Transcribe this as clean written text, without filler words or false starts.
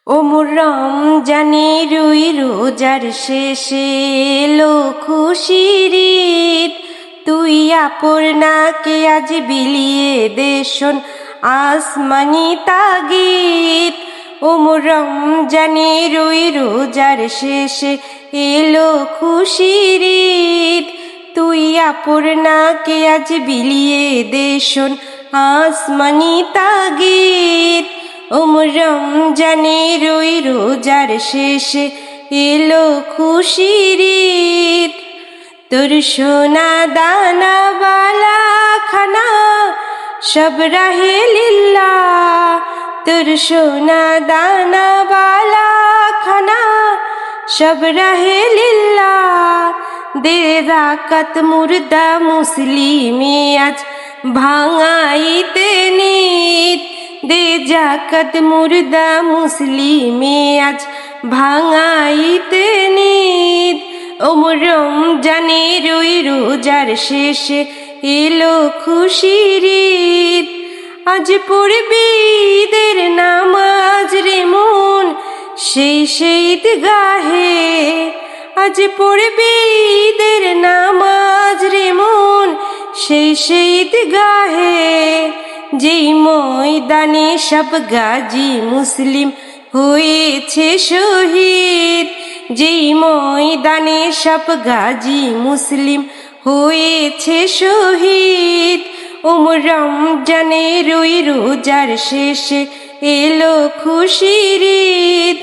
ও মোর রমজানের ওই রোজার শেষে এলো খুশির ঈদ। তুই আপনাকে আজ বিলিয়ে দে শোন আসমানি তাগিদ। ও মোর রমজানের ওই রোজার শেষে এলো খুশির ঈদ। তুই আপনাকে আজ বিলিয়ে দে শোন আসমানি তাগিদ। ও মোর রমজানের ওই রোজার শেষে এলো খুশির ঈদ। তোর সোনা দানা বালা খানা সব রাহে লিল্লাহ। তোর সোনা দানা বালা খানা সব রাহে লিল্লাহ। দে রাকাত মুর্দা মুসলিমে আজ ভাঙাইতে নিত। দে জাকাত মুর্দা মুসলিমে আজ ভাঙাইতে নিত। ও মোর রমজানের ওই রোজার শেষে এলো খুশির ঈদ। আজ পড়বি ঈদের নামাজ রে মন সেই ঈদগাহে। আজ পড়বি ঈদের নামাজ রে মন সেই ঈদগাহে। যেই ময়দানে সব গাজী মুসলিম হয়েছে শহীদ। যেই ময়দানে সব গাজী মুসলিম হয়েছে শহীদ। ও মোর রমজানের ওই রোজার শেষে এলো খুশির ঈদ।